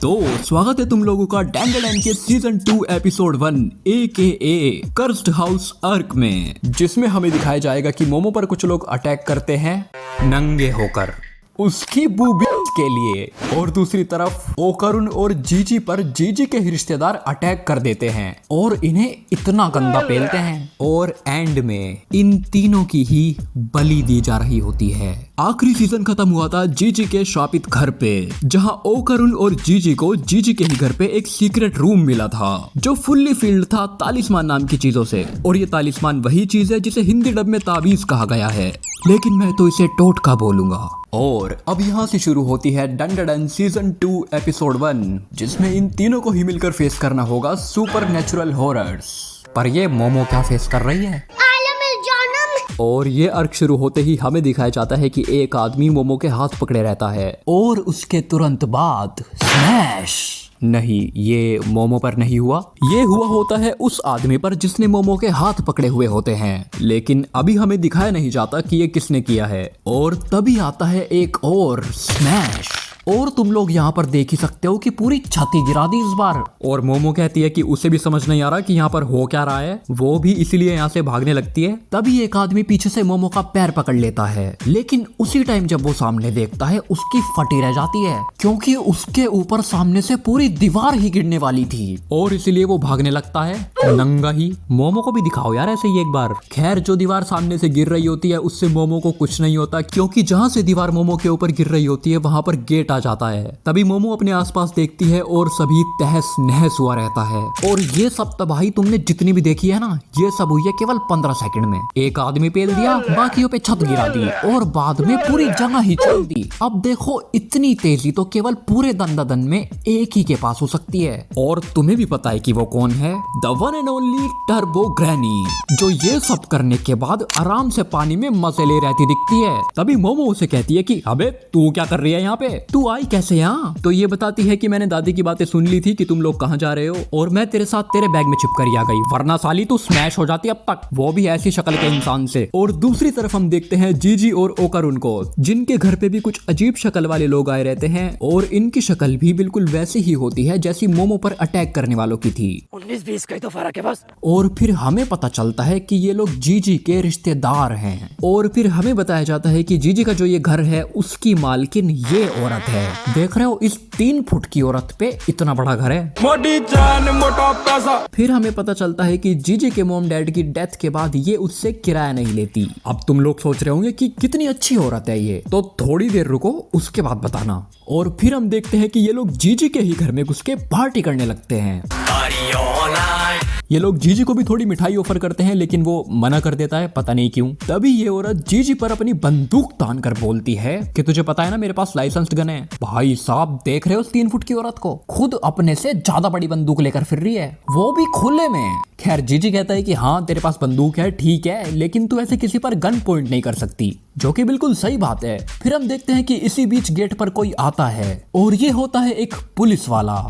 तो स्वागत है तुम लोगों का डैंगलैंड के season 2 episode 1 AKA cursed house अर्क में, जिसमें हमें दिखाया जाएगा कि मोमो पर कुछ लोग अटैक करते हैं नंगे होकर उसकी बूबी के लिए, और दूसरी तरफ ओकरुन और जीजी पर जीजी के रिश्तेदार अटैक कर देते हैं और इन्हें इतना गंदा पेलते हैं, और एंड में इन तीनों की ही बलि दी जा रही होती है। आखिरी सीजन खत्म हुआ था जीजी के शापित घर पे, जहां ओकरुन और जीजी को जीजी के ही घर पे एक सीक्रेट रूम मिला था जो फुल्ली फील्ड था तालिस्मान नाम की चीजों से, और ये तालिस्मान वही चीज है जिसे हिंदी डब में ताबीज कहा गया है, लेकिन मैं तो इसे टोटका बोलूंगा। और अब यहाँ से शुरू होती है डंडन सीजन 2 एपिसोड 1, जिसमें इन तीनों को ही मिलकर फेस करना होगा सुपर नेचुरल हॉरर्स। पर ये मोमो क्या फेस कर रही है? और ये अर्क शुरू होते ही हमें दिखाया जाता है कि एक आदमी मोमो के हाथ पकड़े रहता है, और उसके तुरंत बाद स्मैश। नहीं, ये मोमो पर नहीं हुआ, ये हुआ होता है उस आदमी पर जिसने मोमो के हाथ पकड़े हुए होते हैं, लेकिन अभी हमें दिखाया नहीं जाता कि ये किसने किया है। और तभी आता है एक और स्मैश, और तुम लोग यहाँ पर देख ही सकते हो कि पूरी छत ही गिरा दी इस बार। और मोमो कहती है कि उसे भी समझ नहीं आ रहा कि यहाँ पर हो क्या रहा है, वो भी इसीलिए यहाँ से भागने लगती है। तभी एक आदमी पीछे से मोमो का पैर पकड़ लेता है, लेकिन उसी टाइम जब वो सामने देखता है उसकी फटी रह जाती है, क्योंकि उसके ऊपर सामने से पूरी दीवार ही गिरने वाली थी, और इसीलिए वो भागने लगता है नंगा ही। मोमो को भी दिखाओ यार ऐसे ही एक बार। खैर, जो दीवार सामने से गिर रही होती है उससे मोमो को कुछ नहीं होता, क्योंकि जहाँ से दीवार मोमो के ऊपर गिर रही होती है वहां पर गेट आ जाता है। तभी मोमो अपने आसपास देखती है और सभी तहस नहस हुआ रहता है। और ये सब तबाही तुमने जितनी भी देखी है ना, ये सब हुई है केवल 15 सेकंड में। एक आदमी पेल दिया, बाकियों पे छत गिरा दी, और बाद में पूरी जगह ही चल दी। अब देखो, इतनी तेजी तो केवल पूरे दंदादन में एक ही के पास हो सकती है। और तुम्हें भी पता है कि वो कौन है? The one and only turbo granny, जो ये सब करने के बाद आराम से पानी में मजे ले रहती दिखती है। तभी मोमो उसे कहती है कि अबे तू क्या कर रही है यहाँ पे, तू आई कैसे यहाँ? तो ये बताती है कि मैंने दादी की बातें सुन ली थी कि तुम लोग कहाँ जा रहे हो, और मैं तेरे साथ तेरे बैग में छिप कर ही आ गई, वरना साली तू स्मैश हो जाती अब तक, वो भी ऐसी शक्ल के इंसान से। और दूसरी तरफ हम देखते हैं जीजी और ओकरुन को, जिनके घर पे भी कुछ अजीब शक्ल वाले लोग आए रहते हैं, और इनकी शक्ल भी बिल्कुल वैसी ही होती है जैसी मोमो पर अटैक करने वालों की थी। 19-20 का ही तो फर्क है बस। और फिर हमें पता चलता है कि ये लोग जीजी के रिश्तेदार हैं, और फिर हमें बताया जाता है कि जीजी का जो ये घर है उसकी मालकिन ये औरत है। देख रहे हो, इस 3 फुट की औरत पे इतना बड़ा घर है, मोटी जान मोटा पैसा। फिर हमें पता चलता है कि जीजी के मॉम डैड की डेथ के बाद ये उससे किराया नहीं लेती। अब तुम लोग सोच रहे होंगे कि कितनी अच्छी औरत है ये, तो थोड़ी देर रुको, उसके बाद बताना। और फिर हम देखते हैं कि ये लोग जीजी के ही घर में घुस के पार्टी करने लगते हैं। ये लोग जीजी को भी थोड़ी मिठाई ऑफर करते हैं, लेकिन वो मना कर देता है, पता नहीं क्यों। तभी ये औरत जीजी पर अपनी बंदूक तान कर बोलती है कि तुझे पता है ना मेरे पास लाइसेंस्ड गन है। भाई साहब, देख रहे हो उस 3 फुट की औरत को, खुद अपने से ज्यादा बड़ी बंदूक लेकर फिर रही है, वो भी खुले में। खैर, जीजी कहता है कि हाँ तेरे पास बंदूक है, ठीक है, लेकिन तू ऐसे किसी पर गन पॉइंट नहीं कर सकती, जो कि बिल्कुल सही बात है। फिर हम देखते हैं कि इसी बीच गेट पर कोई आता है, और ये होता है एक पुलिस वाला।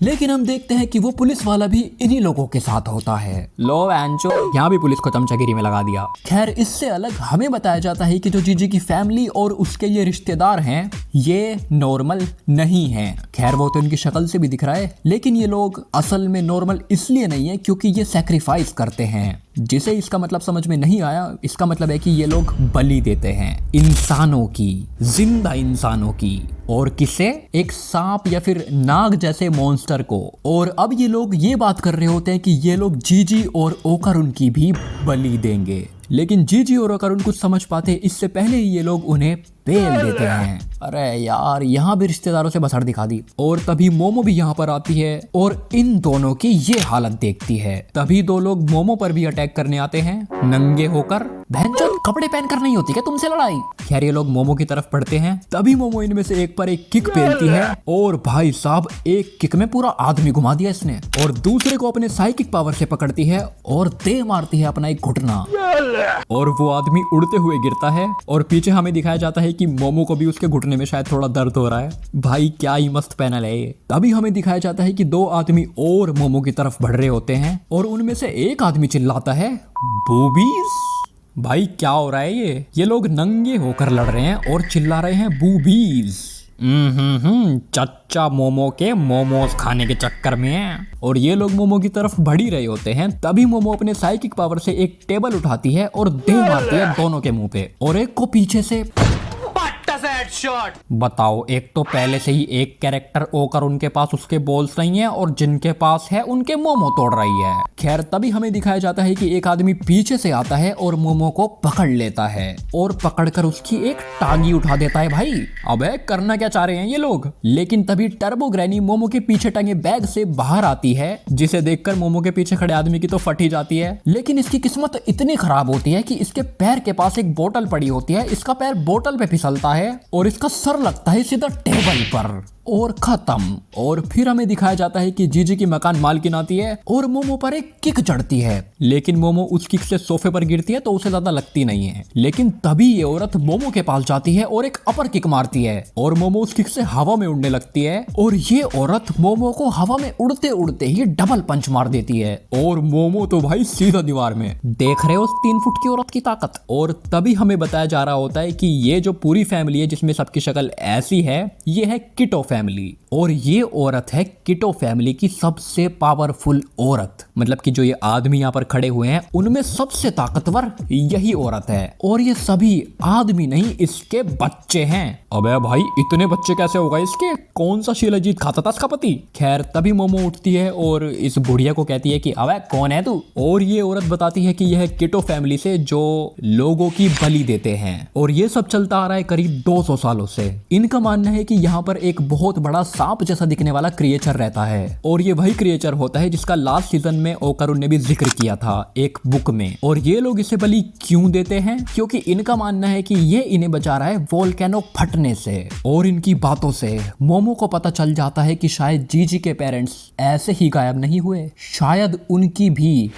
लेकिन हम देखते हैं कि वो पुलिस वाला भी इन्हीं लोगों के साथ होता है। लो एंचो, यहाँ भी पुलिस को चमचागिरी में लगा दिया। खैर, इससे अलग हमें बताया जाता है कि जो जीजी की फैमिली और उसके ये रिश्तेदार हैं, ये नॉर्मल नहीं हैं। खैर, वो तो इनकी शक्ल से भी दिख रहा है, लेकिन ये लोग असल में नॉर्मल इसलिए नहीं है क्योंकि ये सैक्रिफाइस करते हैं। जिसे इसका मतलब समझ में नहीं आया, इसका मतलब है कि ये लोग बलि देते हैं इंसानों की, जिंदा इंसानों की। और किसे? एक सांप या फिर नाग जैसे मॉन्स्टर को। और अब ये लोग ये बात कर रहे होते हैं कि ये लोग जीजी और ओकरुन की भी बलि देंगे, लेकिन जीजी और ओकरुन कुछ समझ पाते इससे पहले ही ये लोग उन्हें पेल देते हैं। अरे यार, यहाँ भी रिश्तेदारों से बसर दिखा दी। और तभी मोमो भी यहाँ पर आती है और इन दोनों की ये हालत देखती है। तभी 2 लोग मोमो पर भी अटैक करने आते हैं नंगे होकर। बहनचोद, कपड़े पहनकर नहीं होती क्या तुमसे लड़ाई? खैर, ये लोग मोमो की तरफ बढ़ते हैं। तभी मोमो इनमें से एक पर एक किक पेलती है, और भाई साहब, एक किक में पूरा आदमी घुमा दिया इसने। और दूसरे को अपने साइकिक पावर से पकड़ती है और दे मारती है अपना एक घुटना, और वो आदमी उड़ते हुए गिरता है। और पीछे हमें दिखाया जाता है कि मोमो को भी उसके घुटने में शायद थोड़ा दर्द हो रहा है। भाई क्या ही मस्त पैनल है ये। तभी हमें दिखाया जाता है कि 2 आदमी और मोमो की तरफ बढ़ रहे होते हैं, और उनमें से एक आदमी चिल्लाता है, बूबीज। भाई क्या हो रहा है ये लोग नंगे होकर लड़ रहे हैं और चिल्ला रहे हैं बूबीज। चच्चा मोमो के मोमोज खाने के चक्कर में। और ये लोग मोमो की तरफ बढ़ ही रहे होते हैं, तभी मोमो अपने साइकिक पावर से एक टेबल उठाती है और दे मारती है दोनों के मुंह पे, और एक को पीछे से। बताओ, एक तो पहले से ही एक कैरेक्टर ओकर उनके पास उसके बोल्स नहीं है, और जिनके पास है उनके मोमो तोड़ रही है। खैर, तभी हमें दिखाया जाता है कि एक आदमी पीछे से आता है और मोमो को पकड़ लेता है और पकड़कर उसकी एक टांगी उठा देता है। भाई अबे करना क्या चाह रहे हैं ये लोग। लेकिन तभी टर्बो ग्रैनी मोमो के पीछे टंगे बैग से बाहर आती है, जिसे देखकर मोमो के पीछे खड़े आदमी की तो फट ही जाती है। लेकिन इसकी किस्मत इतनी खराब होती है कि इसके पैर के पास एक बोतल पड़ी होती है, इसका पैर बोतल पे फिसलता है और इसका सर लगता है सीधा टेबल पर, और खत्म। और फिर हमें दिखाया जाता है कि जीजी की मकान मालकिन आती है और मोमो पर एक किक चढ़ती है, लेकिन मोमो उस किक से सोफे पर गिरती है तो उसे ज्यादा लगती नहीं है। लेकिन तभी ये औरत मोमो के पास जाती है और एक अपर किक मारती है और मोमो उस किक से हवा में उड़ने लगती है, और ये औरत मोमो को हवा में उड़ते उड़ते ही डबल पंच मार देती है, और मोमो तो भाई सीधा दीवार में। देख रहे हो उस 3 फुट की औरत की ताकत। और तभी हमें बताया जा रहा होता है कि ये जो पूरी फैमिली है जिसमें सबकी शक्ल ऐसी है, ये है किटो फैमिली, और ये औरत है किटो फैमिली की सबसे पावरफुल औरत। मतलब कि जो ये आदमी यहाँ पर खड़े हुए हैं उनमें सबसे ताकतवर यही औरत है, और ये सभी आदमी नहीं इसके बच्चे हैं। अबे भाई इतने बच्चे कैसे होगा इसके, कौन सा शिलाजीत खाता था इसका पति। खैर, तभी मोमो उठती है और इस बुढ़िया को कहती है कि अबे कौन है तू, और ये औरत बताती है कि यह किटो फैमिली से जो लोगों की बलि देते हैं, और ये सब चलता आ रहा है करीब 200 सालों से। इनका मानना है कि यहाँ पर एक बहुत बड़ा सांप जैसा दिखने वाला क्रिएचर रहता है, और ये वही क्रिएचर होता है जिसका लास्ट सीजन में ओकारुन ने भी जिक्र किया था एक बुक में। और ये लोग इसे बलि क्यों देते हैं, क्योंकि इनका मानना है कि ये इन्हें बचा रहा है वोल्केनो फटने से। और इनकी बातों से मोमो को पता चल जाता है कि शायद जीजी के पेरेंट्स ऐसे ही गायब नहीं हुए, शायद उनकी भी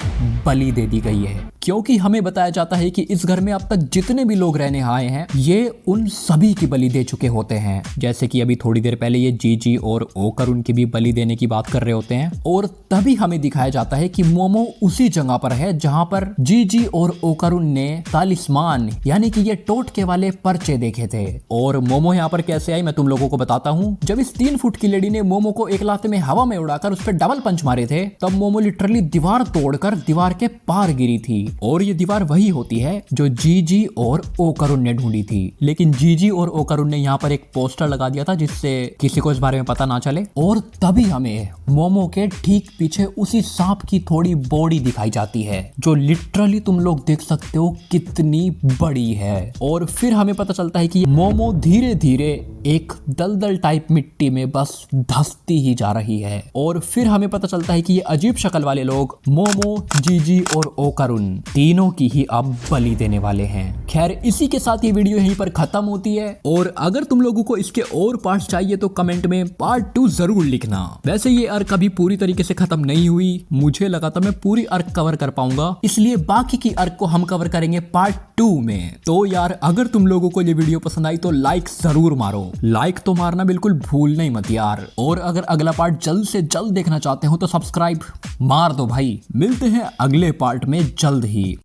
बलि दे दी गई है। क्योंकि हमें बताया जाता है कि इस घर में अब तक जितने भी लोग रहने आए हैं ये उन सभी की बलि दे चुके होते हैं। जैसे कि अभी थोड़ी देर पहले ये जीजी और ओकारुन की भी बलि देने की बात कर रहे होते हैं। और तभी हमें दिखाया जाता है कि मोमो उसी जगह पर है जहां पर जीजी और ओकारुन ने तालिस्मान यानी कि ये टोटके वाले पर्चे देखे थे। और मोमो यहाँ पर कैसे आई मैं तुम लोगों को बताता हूँ। जब इस 3 फुट की लेडी ने मोमो को एक लाते में हवा में उड़ाकर उस पर डबल पंच मारे थे, तब मोमो लिटरली दीवार तोड़कर दीवार के पार गिरी थी। और ये दीवार वही होती है जो जीजी और ओकारुन ने ढूंढी थी। लेकिन जीजी और ओकारुन ने यहाँ पर एक पोस्टर लगा दिया था जिससे किसी को इस बारे में पता ना चले। और तभी हमें मोमो के ठीक पीछे उसी सांप की थोड़ी बॉडी दिखाई जाती है जो लिटरली तुम लोग देख सकते हो कितनी बड़ी है। और फिर हमें पता चलता है कि मोमो धीरे धीरे एक दलदल टाइप मिट्टी में बस धंसती ही जा रही है। और फिर हमें पता चलता है कि ये अजीब शक्ल वाले लोग मोमो, जीजी और ओकारुन तीनों की ही अब बलि देने वाले हैं। खैर, इसी के साथ ये वीडियो यहीं पर खत्म होती है। और अगर तुम लोगों को इसके और पार्ट्स चाहिए तो कमेंट में पार्ट 2 जरूर लिखना। वैसे ये अर्क अभी पूरी तरीके से खत्म नहीं हुई, मुझे लगा था मैं पूरी अर्क कवर कर पाऊंगा, इसलिए बाकी की अर्क को हम कवर करेंगे पार्ट 2 में। तो यार अगर तुम लोगों को ये वीडियो पसंद आई तो लाइक जरूर मारो, लाइक तो मारना बिल्कुल भूलना ही मत यार। और अगर अगला पार्ट जल्द से जल्द देखना चाहते हो तो सब्सक्राइब मार दो भाई। मिलते हैं अगले पार्ट में जल्द ही।